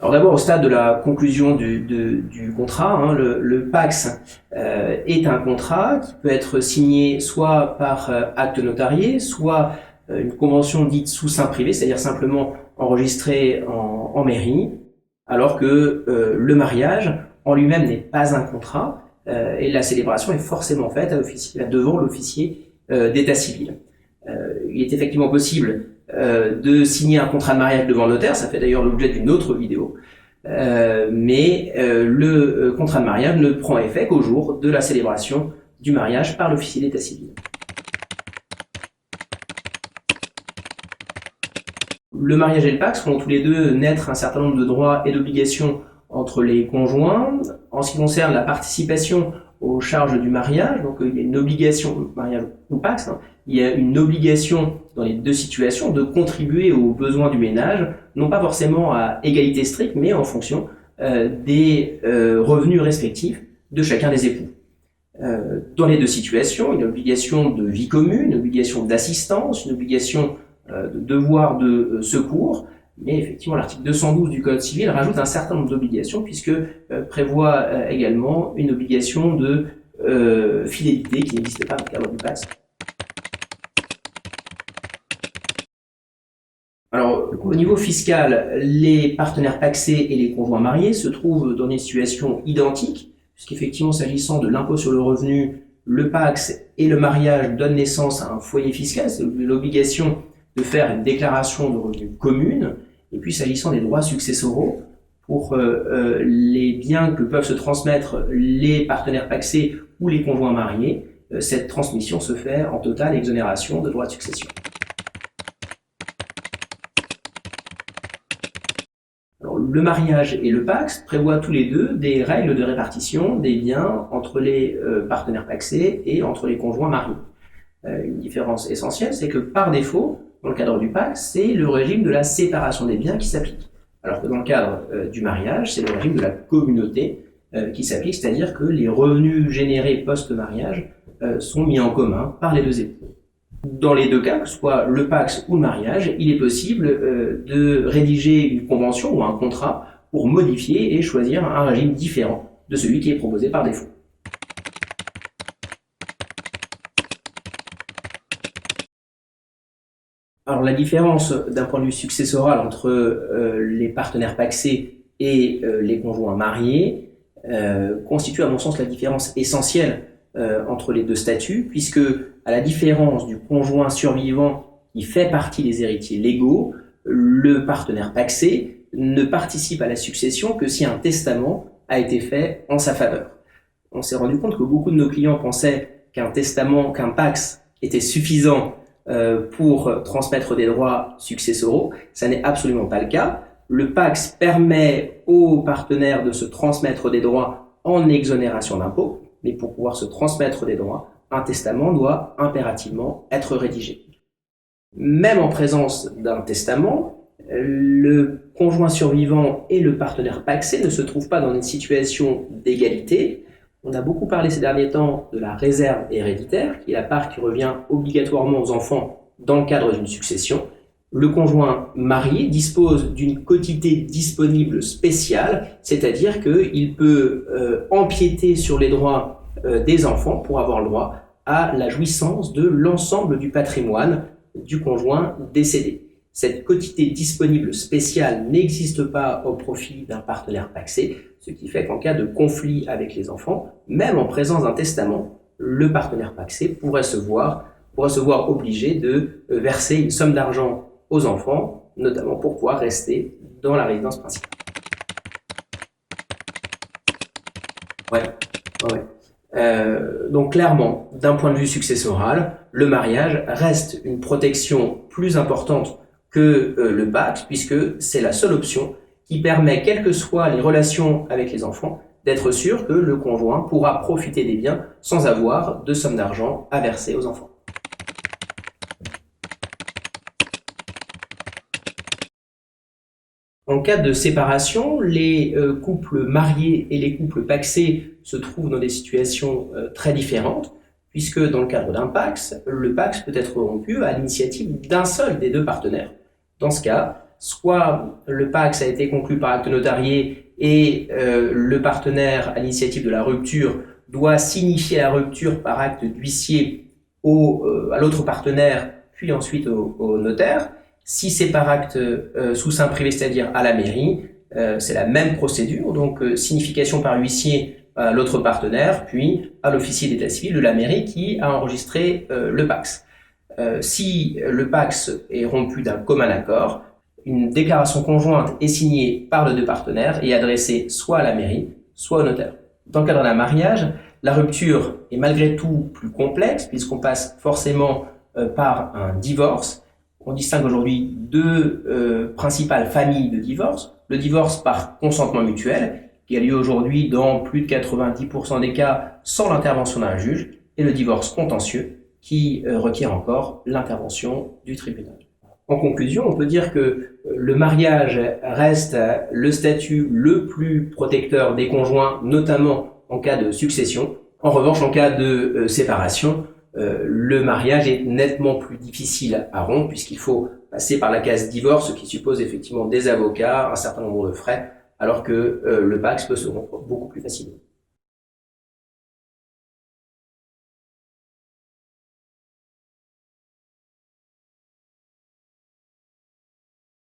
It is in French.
Alors d'abord, au stade de la conclusion du contrat, hein, le PACS est un contrat qui peut être signé soit par acte notarié, soit une convention dite sous seing privé, c'est-à-dire simplement enregistrée en mairie, alors que le mariage en lui-même n'est pas un contrat et la célébration est forcément faite devant l'officier d'état civil. Il est effectivement possible de signer un contrat de mariage devant le notaire, ça fait d'ailleurs l'objet d'une autre vidéo, mais le contrat de mariage ne prend effet qu'au jour de la célébration du mariage par l'officier d'état civil. Le mariage et le PACS font tous les deux naître un certain nombre de droits et d'obligations entre les conjoints. En ce qui concerne la participation aux charges du mariage, donc il y a une obligation, mariage ou PACS, hein, il y a une obligation dans les deux situations de contribuer aux besoins du ménage, non pas forcément à égalité stricte, mais en fonction des revenus respectifs de chacun des époux. Dans les deux situations, une obligation de vie commune, une obligation d'assistance, une obligation de devoir de secours, mais effectivement l'article 212 du Code civil rajoute un certain nombre d'obligations puisque prévoit également une obligation de fidélité qui n'existe pas dans le cadre du PACS. Alors, au niveau fiscal, les partenaires pacsés et les conjoints mariés se trouvent dans une situation identique, puisqu'effectivement, s'agissant de l'impôt sur le revenu, le PACS et le mariage donnent naissance à un foyer fiscal, c'est l'obligation de faire une déclaration de revenus commune. Et puis, s'agissant des droits successoraux, pour les biens que peuvent se transmettre les partenaires pacsés ou les conjoints mariés, cette transmission se fait en totale exonération de droits de succession. Alors, le mariage et le PACS prévoient tous les deux des règles de répartition des biens entre les partenaires pacsés et entre les conjoints mariés. Une différence essentielle, c'est que par défaut, dans le cadre du PACS, c'est le régime de la séparation des biens qui s'applique. Alors que dans le cadre du mariage, c'est le régime de la communauté qui s'applique, c'est-à-dire que les revenus générés post-mariage sont mis en commun par les deux époux. Dans les deux cas, que ce soit le PACS ou le mariage, il est possible de rédiger une convention ou un contrat pour modifier et choisir un régime différent de celui qui est proposé par défaut. Alors la différence d'un point de vue successoral entre les partenaires pacsés et les conjoints mariés constitue à mon sens la différence essentielle entre les deux statuts, puisque à la différence du conjoint survivant qui fait partie des héritiers légaux, le partenaire pacsé ne participe à la succession que si un testament a été fait en sa faveur. On s'est rendu compte que beaucoup de nos clients pensaient qu'un testament, qu'un PACS était suffisant pour transmettre des droits successoraux. Ça n'est absolument pas le cas. Le PACS permet aux partenaires de se transmettre des droits en exonération d'impôts, mais pour pouvoir se transmettre des droits, un testament doit impérativement être rédigé. Même en présence d'un testament, le conjoint survivant et le partenaire pacsé ne se trouvent pas dans une situation d'égalité. On a beaucoup parlé ces derniers temps de la réserve héréditaire, qui est la part qui revient obligatoirement aux enfants dans le cadre d'une succession. Le conjoint marié dispose d'une quotité disponible spéciale, c'est-à-dire qu'il peut empiéter sur les droits des enfants pour avoir le droit à la jouissance de l'ensemble du patrimoine du conjoint décédé. Cette quotité disponible spéciale n'existe pas au profit d'un partenaire pacsé, ce qui fait qu'en cas de conflit avec les enfants, même en présence d'un testament, le partenaire pacsé pourrait se voir obligé de verser une somme d'argent aux enfants, notamment pour pouvoir rester dans la résidence principale. Donc clairement, d'un point de vue successoral, le mariage reste une protection plus importante que le PACS, puisque c'est la seule option qui permet, quelles que soient les relations avec les enfants, d'être sûr que le conjoint pourra profiter des biens sans avoir de somme d'argent à verser aux enfants. En cas de séparation, les couples mariés et les couples pacsés se trouvent dans des situations très différentes, puisque dans le cadre d'un PACS, le PACS peut être rompu à l'initiative d'un seul des deux partenaires. Dans ce cas, soit le PACS a été conclu par acte notarié et le partenaire à l'initiative de la rupture doit signifier la rupture par acte d'huissier à l'autre partenaire, puis ensuite au notaire. Si c'est par acte sous seing privé, c'est-à-dire à la mairie, c'est la même procédure, donc signification par huissier à l'autre partenaire, puis à l'officier d'état civil de la mairie qui a enregistré le PACS. Si le PACS est rompu d'un commun accord, une déclaration conjointe est signée par les deux partenaires et adressée soit à la mairie, soit au notaire. Dans le cadre d'un mariage, la rupture est malgré tout plus complexe puisqu'on passe forcément par un divorce. On distingue aujourd'hui deux principales familles de divorce. Le divorce par consentement mutuel, qui a lieu aujourd'hui dans plus de 90% des cas sans l'intervention d'un juge, et le divorce contentieux, qui requiert encore l'intervention du tribunal. En conclusion, on peut dire que le mariage reste le statut le plus protecteur des conjoints, notamment en cas de succession. En revanche, en cas de séparation, le mariage est nettement plus difficile à rompre puisqu'il faut passer par la case divorce, ce qui suppose effectivement des avocats, un certain nombre de frais, alors que le PACS peut se rompre beaucoup plus facilement.